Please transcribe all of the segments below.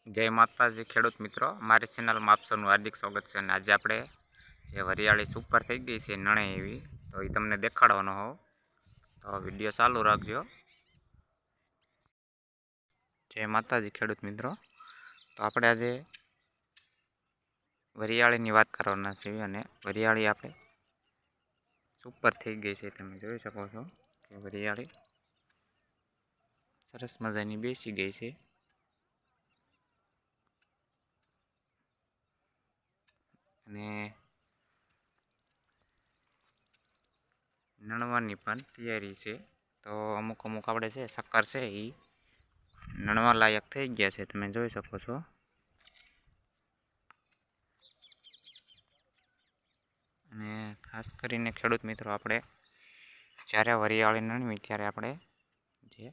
જય માતાજી ખેડૂત મિત્રો, મારી ચેનલમાં આપ સૌનું હાર્દિક સ્વાગત છે. અને આજે આપણે જે વરિયાળી સુપર થઈ ગઈ છે નણે એવી, તો એ તમને દેખાડવાનો હોવ, તો વિડીયો ચાલુ રાખજો. જય માતાજી ખેડૂત મિત્રો, તો આપણે આજે વરિયાળીની વાત કરવાના છીએ. અને વરિયાળી આપણે સુપર થઈ ગઈ છે, તમે જોઈ શકો છો કે વરિયાળી સરસ મજાની બેસી ગઈ છે. અને નણવાની પણ તૈયારી છે. તો અમુક આપણે છે શક્કર છે એ નણવા લાયક થઈ ગયા છે, તમે જોઈ શકો છો. અને ખાસ કરીને ખેડૂત મિત્રો, આપણે જ્યારે વરિયાળી નણવી ત્યારે આપણે જે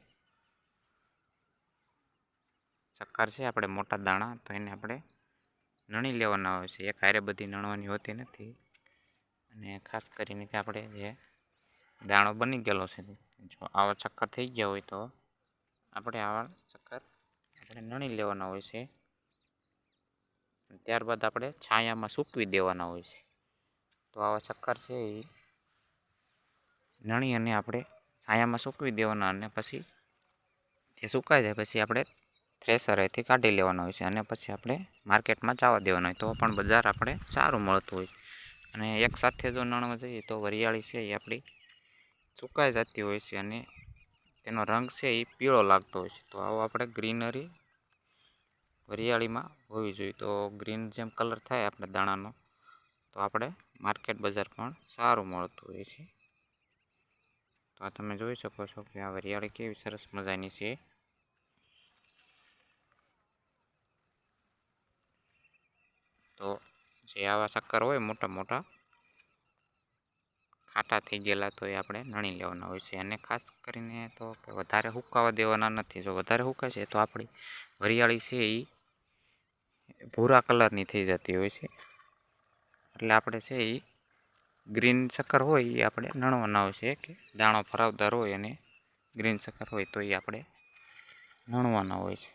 શક્કર છે આપણે મોટા દાણા, તો એને આપણે નણી લેવાના હોય છે. એક હારે બધી નણવાની હોતી નથી. અને ખાસ કરીને કે આપણે જે દાણો બની ગયેલો છે, જો આવા ચક્કર થઈ ગયા હોય તો આપણે આવા ચક્કર આપણે નણી લેવાના હોય છે. ત્યારબાદ આપણે છાયામાં સૂકવી દેવાના હોય છે. તો આવા ચક્કર છે એ નણી અને આપણે છાયામાં સૂકવી દેવાના. અને પછી જે સુકાઈ જાય પછી આપણે થ્રેસરેથી કાઢી લેવાનો હોય છે. અને પછી આપણે માર્કેટમાં જવા દેવાનો હોય, તો પણ બજાર આપણે સારું મળતું હોય. અને એક સાથે જો નણવા જઈએ તો વરિયાળી છે એ આપણી સુકાઈ જતી હોય છે અને તેનો રંગ છે એ પીળો લાગતો હોય છે. તો આવો આપણે ગ્રીનરી વરિયાળીમાં હોવી જોઈએ. તો ગ્રીન જેમ કલર થાય આપણે દાણાનો, તો આપણે માર્કેટ બજાર પણ સારું મળતું હોય છે. તો આ તમે જોઈ શકો છો કે આ વરિયાળી કેવી સરસ મજાની છે. તો જે આવા શક્કર હોય મોટા મોટા ખાટા થઈ ગયેલા, તો એ આપણે નણી લેવાના હોય છે. અને ખાસ કરીને તો કે વધારે સુકાવા દેવાના નથી. જો વધારે સુકાશે તો આપણી વરિયાળી છે એ ભૂરા કલરની થઈ જતી હોય છે. એટલે આપણે છે એ ગ્રીન શક્કર હોય એ આપણે નણવાના હોય છે. કે દાણો ભરાવદાર હોય અને ગ્રીન શક્કર હોય તો એ આપણે નણવાના હોય છે.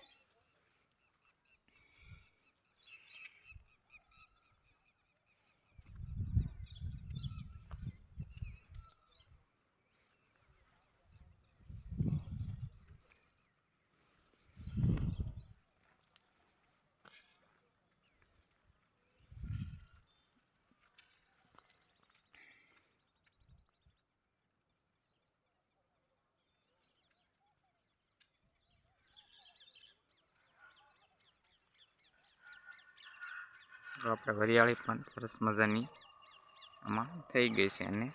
તો આપણે વરિયાળી પણ સરસ મજાની આમાં થઈ ગઈ છે. અને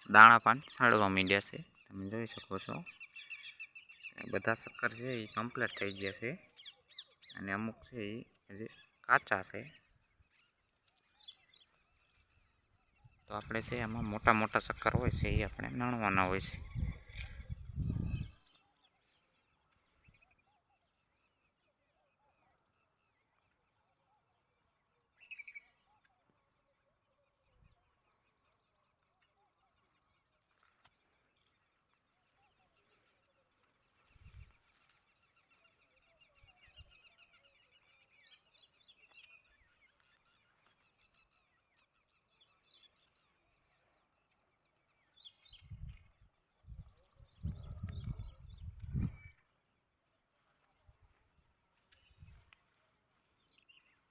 દાણા પણ સડવા માંડ્યા છે, તમે જોઈ શકો છો. બધા શક્કર છે એ કમ્પ્લીટ થઈ ગયા છે. અને અમુક છે એ હજી કાચા છે. તો આપણે છે એમાં મોટા મોટા શક્કર હોય છે એ આપણે નણવાના હોય છે.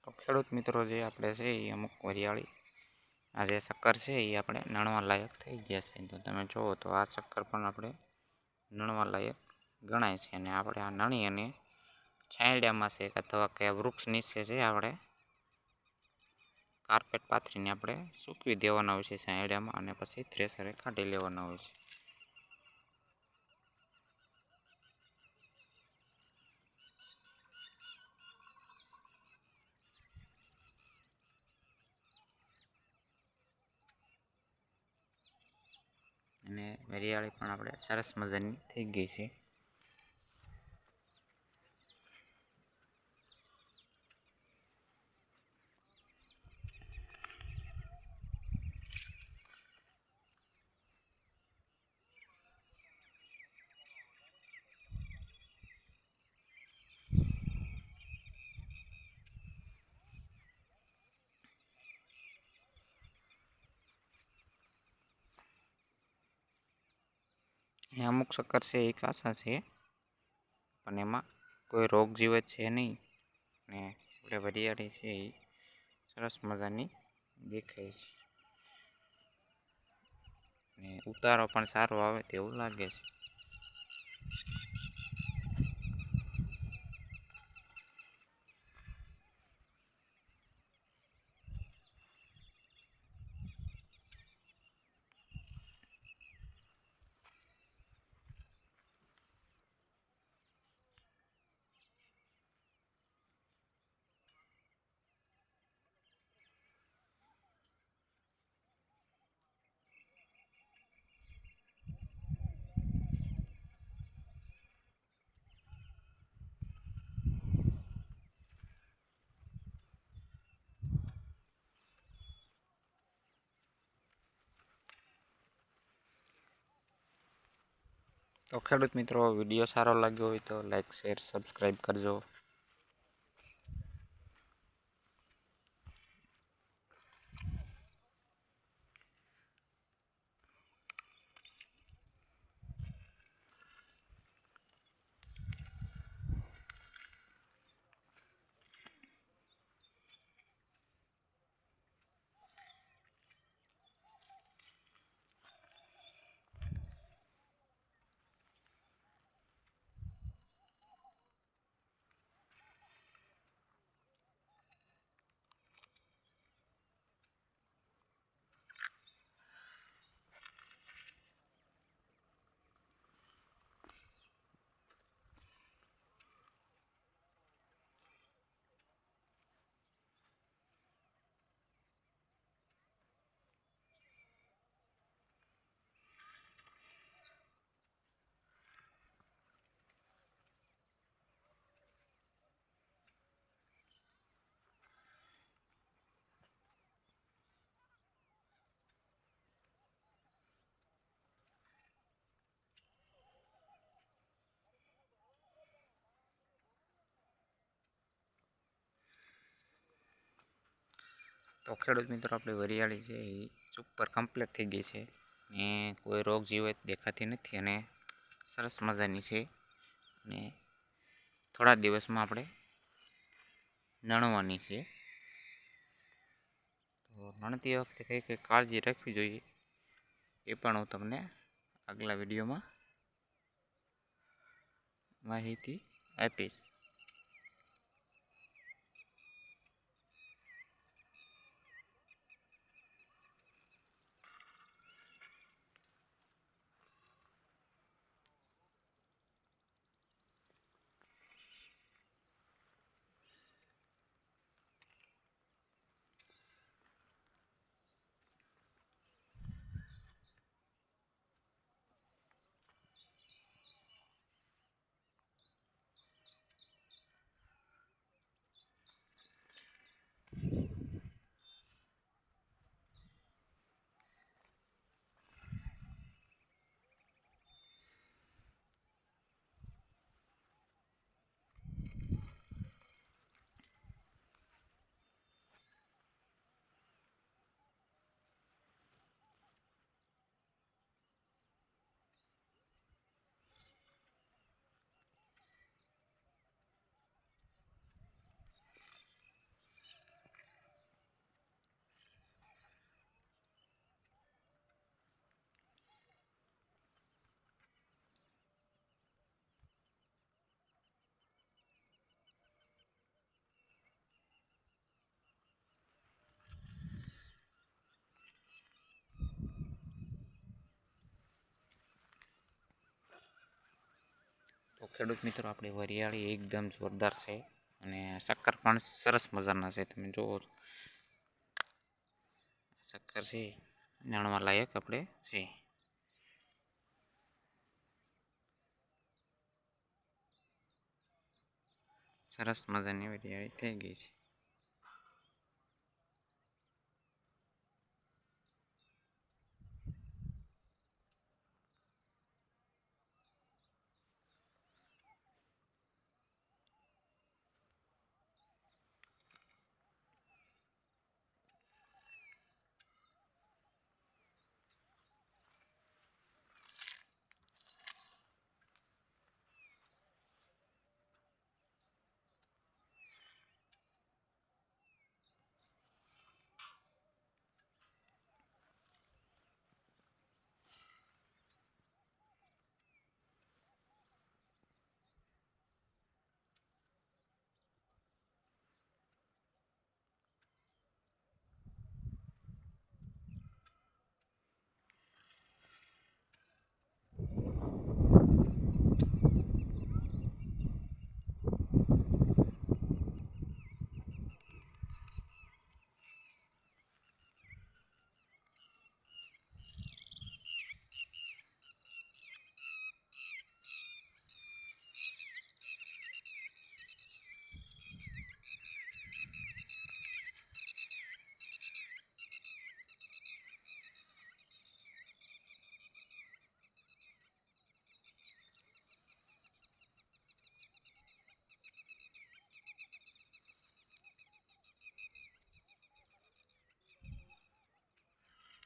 તો ખેડૂત મિત્રો, જે આપણે છે એ અમુક વરિયાળી આ જે શક્કર છે એ આપણે નણવા લાયક થઈ ગયા છે. તો તમે જુઓ તો આ શક્કર પણ આપણે નણવા લાયક ગણાય છે. અને આપણે આ નણી અને છાંયડામાં છે અથવા કે વૃક્ષ નીચે છે આપણે કાર્પેટ પાથરીને આપણે સૂકવી દેવાના હોય છે છાંયડામાં. અને પછી થ્રેસરે કાઢી લેવાના હોય છે. અને વરિયાળી પણ આપણે સરસ મજાની થઈ ગઈ છે. એ અમુક શક્કર છે એ કાચા છે, પણ એમાં કોઈ રોગ જીવત છે નહીં, ને આપણે વરિયાળી છે એ સરસ મજાની દેખાય છે, ને ઉતારો પણ સારો આવે તેવું લાગે છે. તો ખેડૂત મિત્રો, વિડીયો સારો લાગ્યો હોય તો લાઈક, શેર, સબસ્ક્રાઈબ કરજો. તો ખેડૂત મિત્રો, આપણી વરિયાળી છે એ સુપર કમ્પ્લીટ થઈ ગઈ છે, ને કોઈ રોગ જીવત દેખાતી નથી, અને સરસ મજાની છે, ને થોડા દિવસમાં આપણે નણવાની છે. તો નણતી વખતે કઈ કઈ કાળજી રાખવી જોઈએ એ પણ હું તમને આગલા વિડીયોમાં માહિતી આપીશ. તો ખેડૂત મિત્રો, આપણી વરિયાળી એકદમ જોરદાર છે, અને શક્કર પણ સરસ મજાના છે. તમે જુઓ, શક્કર છે જાણવા લાયક આપણે છે. સરસ મજાની વરિયાળી થઈ ગઈ છે.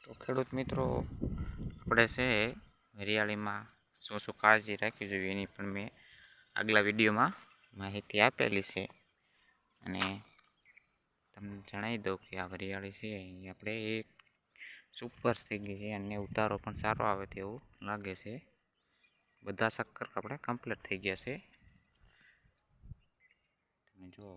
તો ખેડૂત મિત્રો, આપણે છે હરિયાળીમાં શું શું કાળજી રાખવી જોઈએ એની પણ મેં આગલા વિડીયોમાં માહિતી આપેલી છે. અને તમને જણાવી દઉં કે આ હરિયાળી છે એ આપણે એક સુપર થઈ ગઈ છે અને ઉતારો પણ સારો આવે તેવું લાગે છે. બધા શક્કર આપણે કમ્પ્લીટ થઈ ગયા છે. તમે જુઓ.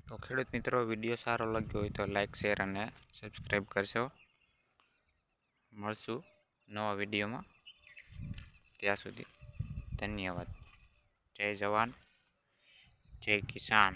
તો ખેડૂત મિત્રો, વિડીયો સારો લાગ્યો હોય તો લાઈક, શેર અને સબસ્ક્રાઈબ કરશો. મળશું નવા વિડીયોમાં. ત્યાં સુધી ધન્યવાદ. જય જવાન, જય કિસાન.